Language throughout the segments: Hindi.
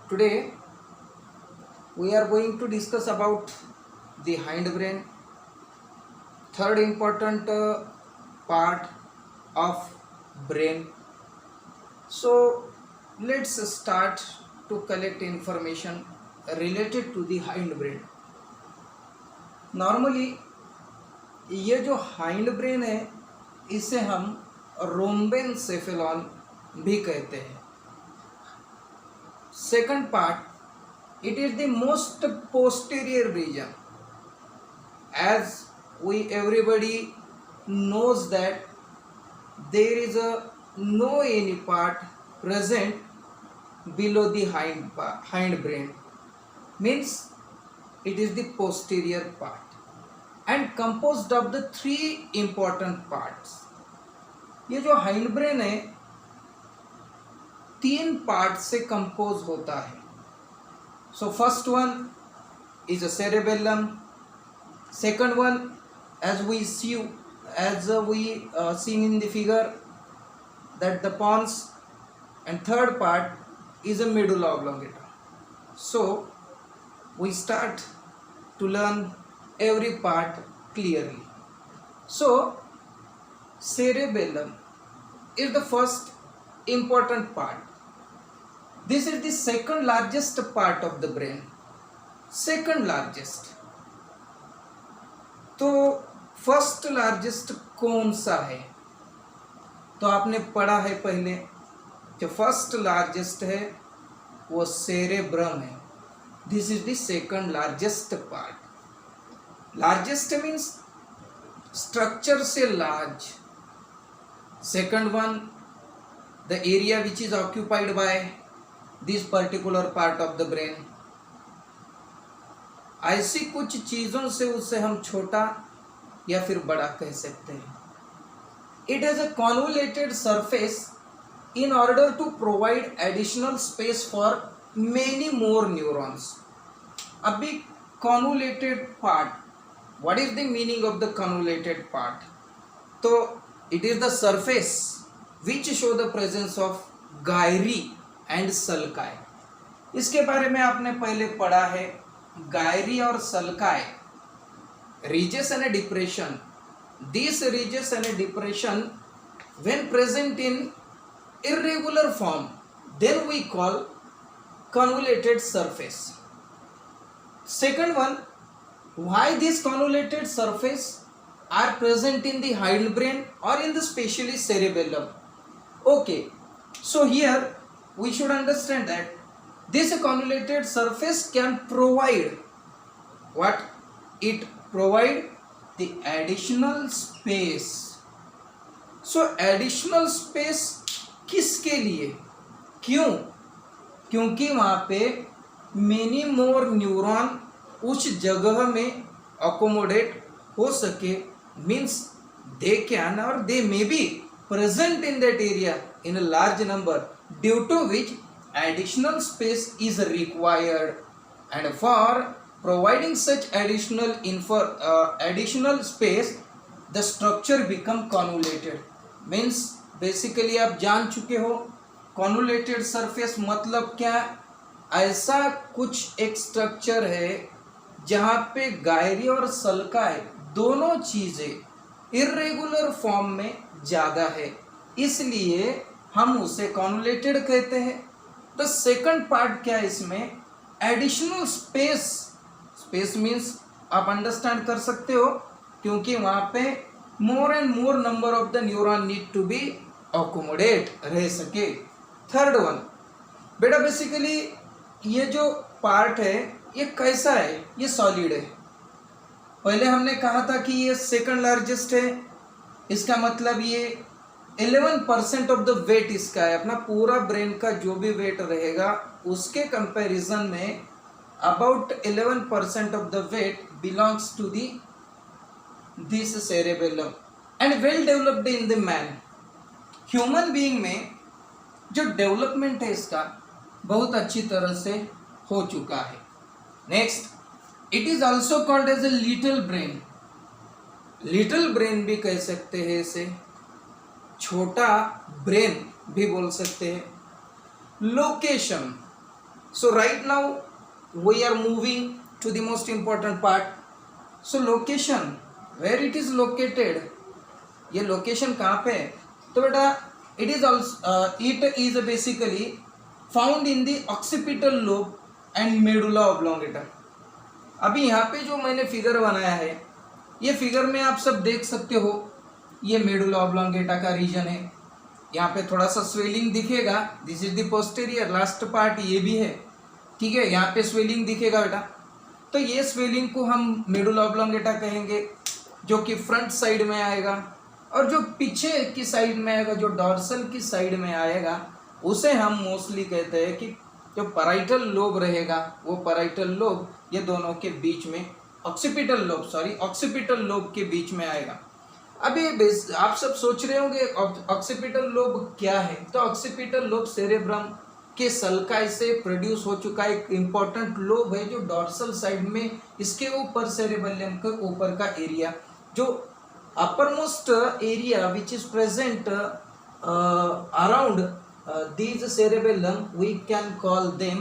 Today we are going to discuss about the hindbrain, third important part of brain. So let's start to collect information related to the hindbrain. Normally ये जो hindbrain है इसे हम रोम्बेनसेफेलॉन भी कहते हैं. Second part, it is the most posterior region, as we everybody knows that there is a no any part present below the hindbrain, means it is the posterior part and composed of the three important parts. ये जो hindbrain है 3 पार्ट से कंपोज होता है. So first one is a cerebellum, second one as we see seen in the figure that the pons, and third part is a medulla oblongata. So we start to learn every part clearly. So cerebellum is the first important part. This is the second largest part of the brain. Second largest. तो फर्स्ट लार्जेस्ट कौन सा है? तो आपने पढ़ा है पहले, जो फर्स्ट लार्जेस्ट है वो सेरेब्रम है. This is the second largest part. Largest means structure से large. Second one, the area which is occupied by this particular part of the brain. ऐसी कुछ चीजों से उसे हम छोटा या फिर बड़ा कह सकते हैं. It has a convoluted surface in order to provide additional space for many more neurons. अभी convoluted part, what is the meaning of the convoluted part? तो it is the surface which show the presence of gyri and sulci. इसके बारे में आपने पहले पढ़ा है. gyri और sulci, ridges and depression. These ridges and depression when present in irregular form, then we call convoluted surface. Second one, why this convoluted surface are present in the hindbrain or in the specially cerebellum? Okay, so here we should understand that this convoluted surface can provide what? It provide the additional space. So additional space किसके लिए? क्यों? क्योंकि वहाँ पे many more न्यूरॉन उस जगह में accommodate हो सके, means they can or they may be present in that area in a large number, due to which additional space is required, and for providing such additional space the structure become convoluted. Means basically आप जान चुके हो convoluted surface मतलब क्या? ऐसा कुछ एक स्ट्रक्चर है जहाँ पे गायरी और सल्काई दोनों चीजें इर्रेगुलर फॉर्म में ज़्यादा है, इसलिए हम उसे कॉन्वोलेटेड कहते हैं. द सेकंड पार्ट क्या है इसमें? Additional space. स्पेस मीन्स आप अंडरस्टैंड कर सकते हो, क्योंकि वहाँ पे more and more number of the neuron need to be accommodate रह सके. थर्ड वन, बेटा बेसिकली ये जो पार्ट है ये कैसा है? ये सॉलिड है. पहले हमने कहा था कि ये सेकंड लार्जेस्ट है, इसका मतलब ये 11% ऑफ द वेट इसका है. अपना पूरा ब्रेन का जो भी वेट रहेगा उसके कंपैरिजन में about 11% of the weight belongs to this cerebellum and well developed in the man. Human being में जो डेवलपमेंट है इसका बहुत अच्छी तरह से हो चुका है. Next, it is also called as a little brain. Little brain भी कह सकते हैं इसे, छोटा ब्रेन भी बोल सकते हैं. Location, So right now we are moving to the most important part. So location, where it is located, ये लोकेशन कहाँ पे है? तो बेटा it is basically found in the occipital lobe and medulla oblongata. अभी यहाँ पे जो मैंने फिगर बनाया है, ये फिगर में आप सब देख सकते हो, ये मेडुला ऑब्लोंगेटा का रीजन है। यहाँ पे थोड़ा सा स्वेलिंग दिखेगा, this is the posterior, last part ये भी है, ठीक है, यहाँ पे स्वेलिंग दिखेगा बेटा। तो ये स्वेलिंग को हम मेडुला ऑब्लोंगेटा कहेंगे, जो कि फ्रंट साइड में आएगा, और जो पीछे की साइड में आएगा, जो डॉर्सल की साइड में आएगा, उसे हम मोस्टली कहते हैं कि जो पैराइटल लोब रहेगा, वो पैराइटल लोब ये दोनों के बीच में, ऑक्सीपिटल लोब के बीच में आएगा। अभी आप सब सोच रहे होंगे ऑक्सीपिटल लोब क्या है? तो ऑक्सीपिटल लोब सेरेब्रम के सल्काई से प्रोड्यूस हो चुका एक इम्पॉर्टेंट लोब है, जो डॉर्सल साइड में, इसके ऊपर सेरेबेलियम के ऊपर का एरिया, जो uppermost area which is present around these cerebellum, we can call them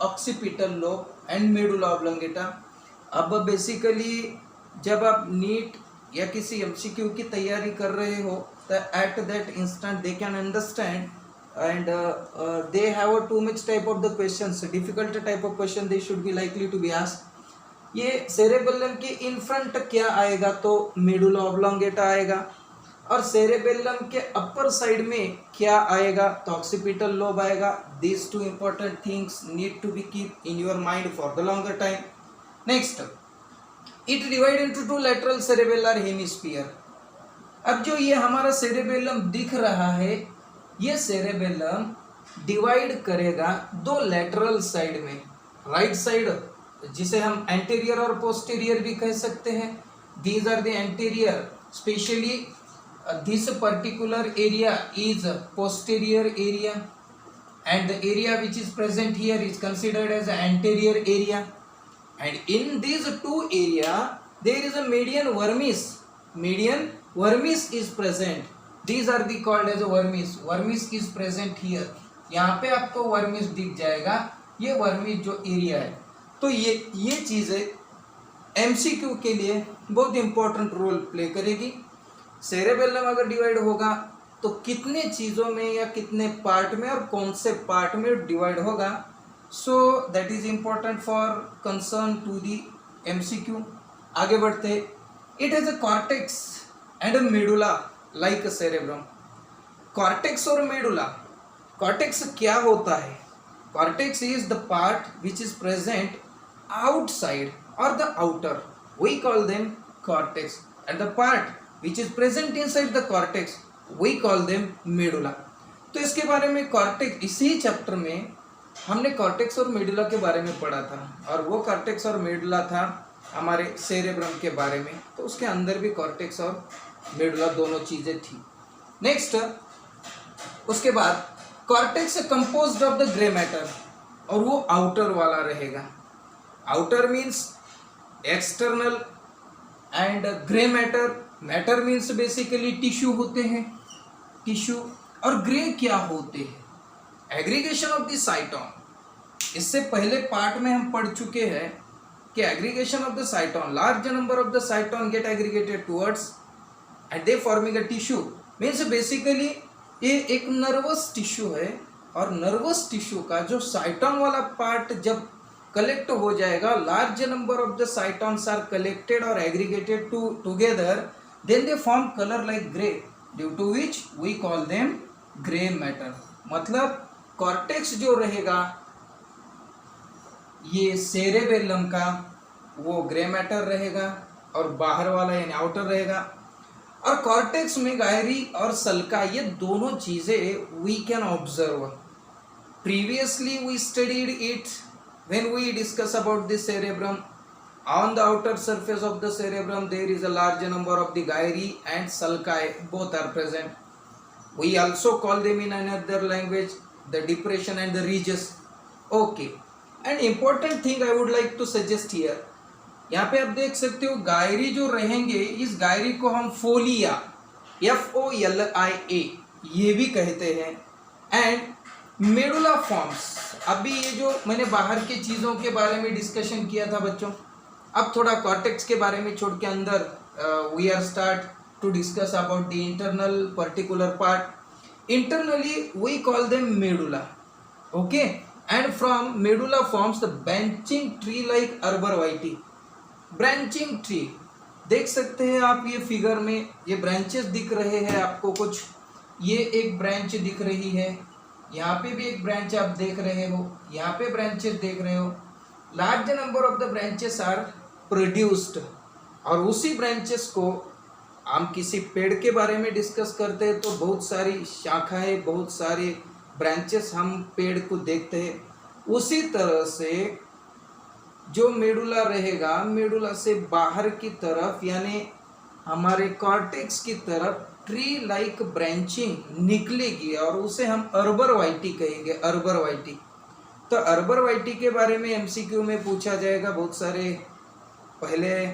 occipital lobe and medulla oblongata। अब बेसिकली जब आप नीट या किसी एमसीक्यू की तैयारी कर रहे हो, तो at that instant they can understand and they have a too much type of the questions, difficult type of question they should be likely to be asked। ये सेरेबेलम के इन फ्रंट क्या आएगा? तो मेडुला ऑब्लोंगेटा आएगा। और सेरेबेलम के अपर साइड में क्या आएगा? तो ऑक्सीपिटल लोब आएगा। These two important things need to be keep in your mind for the longer time. Next, it divide into two lateral cerebellar hemisphere. अब जो ये हमारा सेरेबेलम दिख रहा है, ये सेरेबेलम डिवाइड करेगा दो लैटरल साइड में, राइट साइड जिसे हम एंटीरियर और पोस्टीरियर भी कह सकते हैं। These are the anterior, specially this particular area is posterior area and the area which is present here is considered as an anterior area, and in these two area there is a median vermis is present। these are the called as a vermis is present here। यहाँ पे आपको वर्मिस दिख जाएगा, ये वर्मिस जो एरिया है। तो ये चीज़ें एमसीक्यू के लिए बहुत इंपॉर्टेंट रोल प्ले करेगी। सेरेबेलम अगर डिवाइड होगा तो कितने चीज़ों में या कितने पार्ट में और कौन से पार्ट में डिवाइड होगा, so that is important for concern to the MCQ. आगे बढ़ते, it has a cortex and a medulla like a cerebrum. Cortex और मेडुला, कॉर्टेक्स क्या होता है? Cortex is the part which is present outside or the outer, we call them cortex, and the part which is present inside the cortex we call them medulla। तो इसके बारे में कॉर्टेक्स, इसी चैप्टर में हमने कॉर्टेक्स और मेडुला के बारे में पढ़ा था, और वो कॉर्टेक्स और मेडुला था हमारे सेरेब्रम के बारे में, तो उसके अंदर भी कॉर्टेक्स और मेडुला दोनों चीज़ें थी। नेक्स्ट, उसके बाद cortex composed of the grey matter, और वो आउटर वाला रहेगा। Outer means external and grey matter means basically tissue होते हैं, टिश्यू। और ग्रे क्या होते हैं? Aggregation of the cyton. इससे पहले पार्ट में हम पढ़ चुके हैं कि aggregation of the cyton, large number of the cyton get aggregated towards and they forming a tissue. Means basically ये एक नर्वस टिश्यू है, और नर्वस टिश्यू का जो साइटोन वाला पार्ट जब कलेक्ट हो जाएगा, large number of the cytons are collected और aggregated together, then they form colour like grey, due to which we call them grey matter. मतलब कॉर्टेक्स जो रहेगा ये सेरेबेलम का, वो ग्रे मैटर रहेगा, और बाहर वाला यानी आउटर रहेगा। और कॉर्टेक्स में गायरी और सल्का, ये दोनों चीज़ें we can observe. Previously we studied it when we discuss about the cerebrum। on the outer surface of the cerebrum there is a large number of the gyri and sulci, both are present। we also call them in another language the depression and the ridges। okay, and important thing I would like to suggest here, यहाँ पे आप देख सकते हो गायरी जो रहेंगे, इस गायरी को हम फोलिया, FOLIA ये भी कहते हैं। एंड मेडुला फॉर्म्स अभी ये जो मैंने बाहर की चीज़ों के बारे में डिस्कशन किया था बच्चों, अब थोड़ा कॉर्टेक्स के बारे में छोड़ के अंदर we are start to discuss about the internal particular part. Internally we call them medulla. Okay, and from medulla forms the branching tree like arbor vitae. Branching tree देख सकते हैं आप ये फिगर में, ये ब्रांचेस दिख रहे हैं आपको कुछ. ये एक ब्रांच दिख रही है, यहाँ पे भी एक ब्रांच आप देख रहे हो, यहाँ पे ब्रांचेस देख रहे हो. Large number of the branches are produced. और उसी ब्रांचेस को हम किसी पेड़ के बारे में डिस्कस करते हैं तो बहुत सारी शाखाएं, बहुत सारे ब्रांचेस हम पेड़ को देखते हैं. उसी तरह से जो मेडुला रहेगा, मेडुला से बाहर की तरफ यानी हमारे कॉर्टेक्स की तरफ ट्री लाइक ब्रांचिंग निकलेगी और उसे हम अर्बरवाइटी कहेंगे. अर्बरवाइटी. तो अर्बरवाइटी के बारे में एमसीक्यू में पूछा जाएगा. बहुत सारे पहले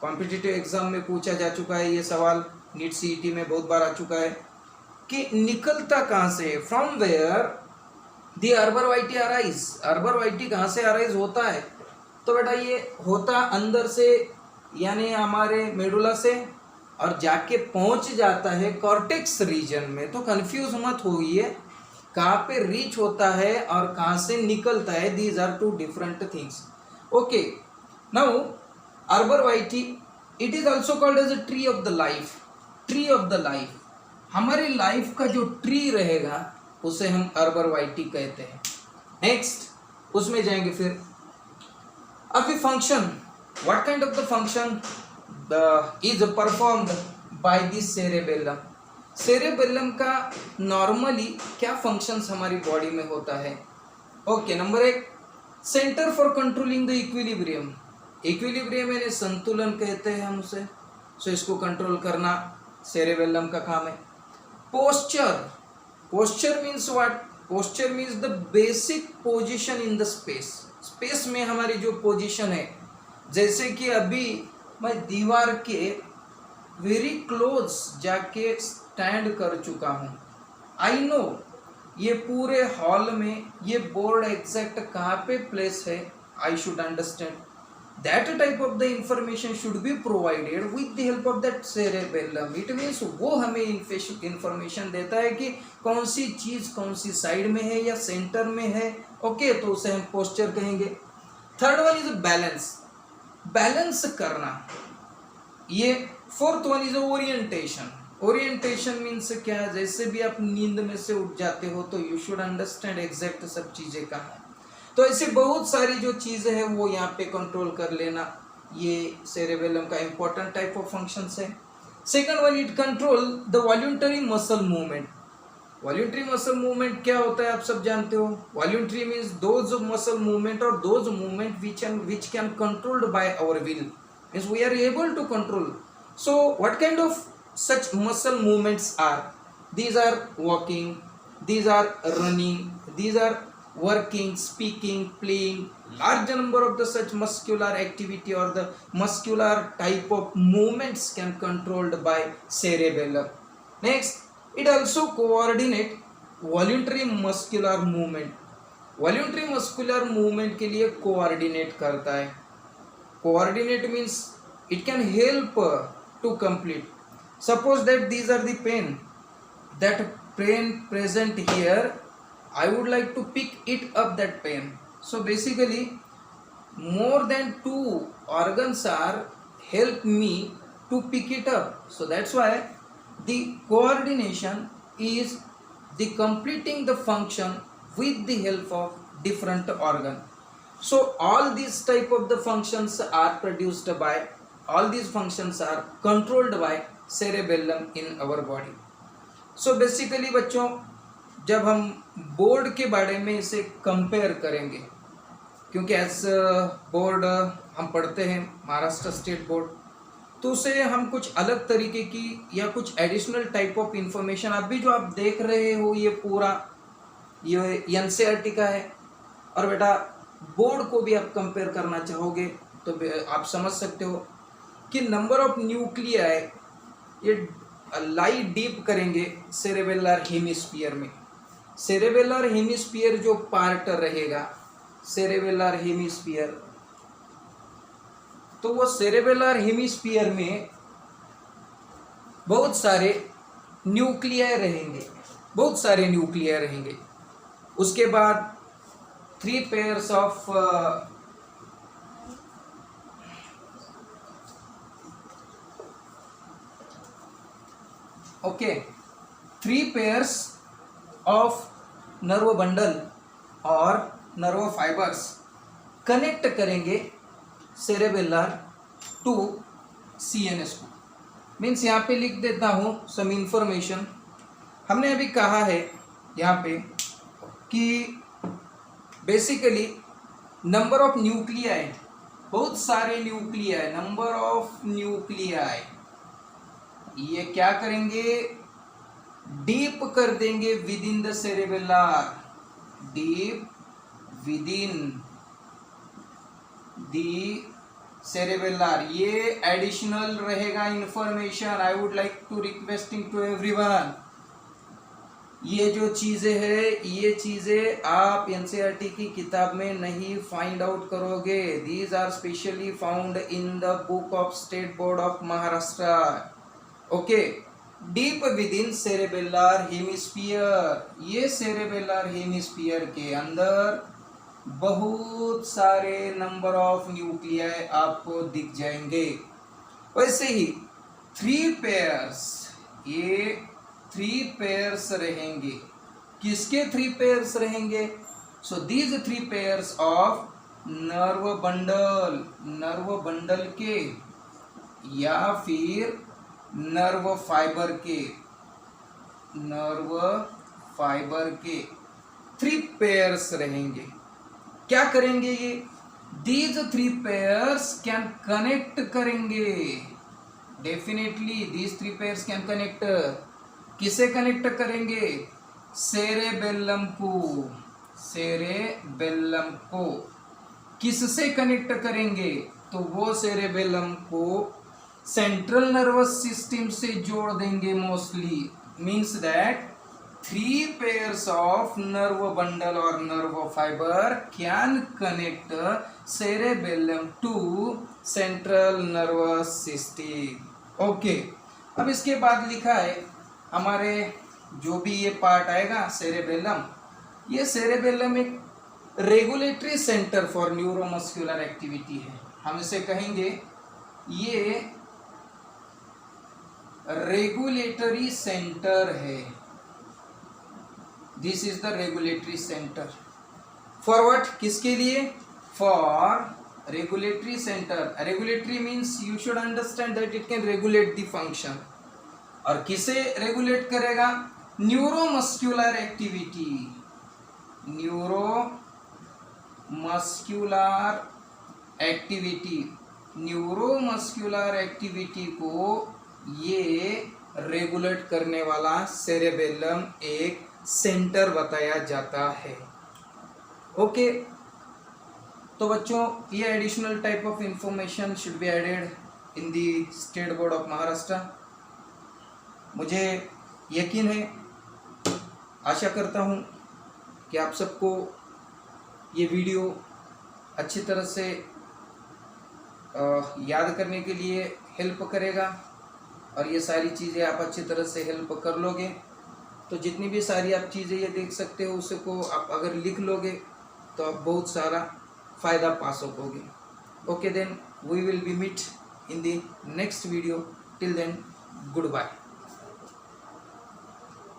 कॉम्पिटिटिव एग्जाम में पूछा जा चुका है ये सवाल. नीट सीईटी में बहुत बार आ चुका है कि निकलता कहाँ से, फ्रॉम वेयर दी अर्बरवाइटी अराइज. अर्बरवाइटी कहाँ से अराइज होता है? तो बेटा ये होता अंदर से यानी हमारे मेडुला से और जाके पहुंच जाता है कॉर्टेक्स रीजन में. तो कंफ्यूज मत होइए कहाँ पे रीच होता है और कहाँ से निकलता है. These are two different things. Okay, now arbor vitae it is also called as a tree of the life. Tree of the life, हमारी लाइफ का जो ट्री रहेगा उसे हम अर्बरवाइटी कहते हैं. नेक्स्ट उसमें जाएंगे फिर. अभी function, what kind of the function is performed by the cerebellum. Cerebellum का नॉर्मली क्या फंक्शंस हमारी बॉडी में होता है? Okay, number 1 centre for controlling the equilibrium. Equilibrium यानी संतुलन कहते हैं हम उसे. सो इसको कंट्रोल करना सेरेबेलम का काम है. Posture, posture means what? Posture means the basic position in the space. Space में हमारी जो पोजीशन है, जैसे कि अभी मैं दीवार के वेरी क्लोज जाके स्टैंड कर चुका हूँ. आई नो ये पूरे हॉल में ये बोर्ड एग्जैक्ट कहाँ पे प्लेस है. I should understand that type of the information should be provided with the help of that cerebellum. It means वो हमें information देता है कि कौन सी चीज़ कौन सी साइड में है या सेंटर में है. ओके, तो उसे हम पोस्चर कहेंगे. Third one is balance. Balance करना. ये fourth one is orientation. Orientation means क्या है? जैसे भी आप नींद में से उठ जाते हो तो यू शुड अंडरस्टैंड एग्जैक्ट सब चीज़ें कहाँ है. तो ऐसे बहुत सारी जो चीज़ें हैं वो यहाँ पे कंट्रोल कर लेना, ये सेरेबेलम का इंपॉर्टेंट टाइप ऑफ फंक्शंस है. Second one, it control the voluntary muscle movement. Voluntary muscle movement क्या होता है आप सब जानते हो. Voluntary means those muscle movement और those movement which can controlled by our will, means we are able to control. So what kind of such muscle movements are? These are walking, these are running, these are working, speaking, playing. Large number of the such muscular activity or the muscular type of movements can controlled by cerebellum. Next, it also coordinate voluntary muscular movement. Voluntary muscular movement के लिए coordinate करता है. Coordinate means it can help to complete. Suppose that these are the pain present here. I would like to pick it up that pain. So basically more than 2 organs are help me to pick it up. So that's why the coordination is the completing the function with the help of different organ. So all these type of the functions are produced by, all these functions are controlled by cerebellum in our body. So basically बच्चों जब हम बोर्ड के बारे में इसे कंपेयर करेंगे, क्योंकि एज बोर्ड हम पढ़ते हैं महाराष्ट्र स्टेट बोर्ड, तो उसे हम कुछ अलग तरीके की या कुछ एडिशनल टाइप ऑफ इंफॉर्मेशन, अभी जो आप देख रहे हो ये पूरा ये एनसीईआरटी का है. और बेटा बोर्ड को भी आप कंपेयर करना चाहोगे तो आप समझ सकते हो कि नंबर ऑफ न्यूक्लियाई ये लाई डीप करेंगे सेरेबेलर हेमिस्फीयर में. सेरेबेलर हेमिस्फीयर जो पार्ट रहेगा, सेरेबेलर हेमिस्फीयर, तो वो सेरेबेलर हेमिस्फीयर में बहुत सारे न्यूक्लियाई रहेंगे, बहुत सारे न्यूक्लियाई रहेंगे। उसके बाद 3 pairs of okay 3 pairs of nerve bundle और नर्व फाइबर्स कनेक्ट करेंगे सेरेबेलर टू सीएनएस को। मीन्स यहाँ पे लिख देता हूँ सम इंफॉर्मेशन। हमने अभी कहा है यहाँ पे कि बेसिकली नंबर ऑफ न्यूक्लियाई, बहुत सारे न्यूक्लियाई, नंबर ऑफ न्यूक्लियाई, ये क्या करेंगे, डीप कर देंगे within the cerebellar, deep within the cerebellar. ये एडिशनल रहेगा information. I would like to requesting to everyone, ये जो चीजें है, ये चीजें आप एनसीईआरटी की किताब में नहीं फाइंड आउट करोगे। These are specially found in the book of state board of Maharashtra. Okay, deep within cerebellar hemisphere, ये सेरेबेलर हेमिस्फीयर के अंदर बहुत सारे नंबर ऑफ न्यूक्लियाई आपको दिख जाएंगे। वैसे ही 3 पेयर्स, ये 3 पेयर्स रहेंगे। किसके 3 पेयर्स रहेंगे? So these 3 pairs of nerve bundle, nerve bundle के या फिर नर्व फाइबर के, नर्व फाइबर के 3 पेयर्स रहेंगे। क्या करेंगे ये? दीज 3 पेयर्स कैन कनेक्ट करेंगे, definitely these 3 pairs can connect. किसे कनेक्ट करेंगे? सेरेबेलम को, सेरेबेलम को। किससे कनेक्ट करेंगे? तो वो सेरेबेलम को सेंट्रल नर्वस सिस्टम से जोड़ देंगे mostly. Means that 3 pairs of nerve bundle और nerve fibre can connect cerebellum to central nervous system. Okay, अब इसके बाद लिखा है हमारे जो भी ये पार्ट आएगा सेरेबेलम, ये सेरेबेलम एक regulatory centre for neuromuscular activity है। हम इसे कहेंगे ये रेगुलेटरी सेंटर है। This is the regulatory centre for what? किसके लिए? For regulatory centre. Regulatory means you should understand that it can regulate the function. और किसे रेगुलेट करेगा? Neuromuscular activity, neuromuscular activity, neuromuscular activity को ये रेगुलेट करने वाला सेरेबेलम एक सेंटर बताया जाता है। ओके, तो बच्चों ये additional type of information should be added in the state board of Maharashtra. मुझे यकीन है, आशा करता हूँ कि आप सबको ये वीडियो अच्छी तरह से याद करने के लिए हेल्प करेगा और ये सारी चीज़ें आप अच्छी तरह से हेल्प कर लोगे तो जितनी भी सारी आप चीज़ें ये देख सकते हो उसको आप अगर लिख लोगे तो आप बहुत सारा फ़ायदा पा सकोगे। Okay then we will be meet in the next video. Till then good bye.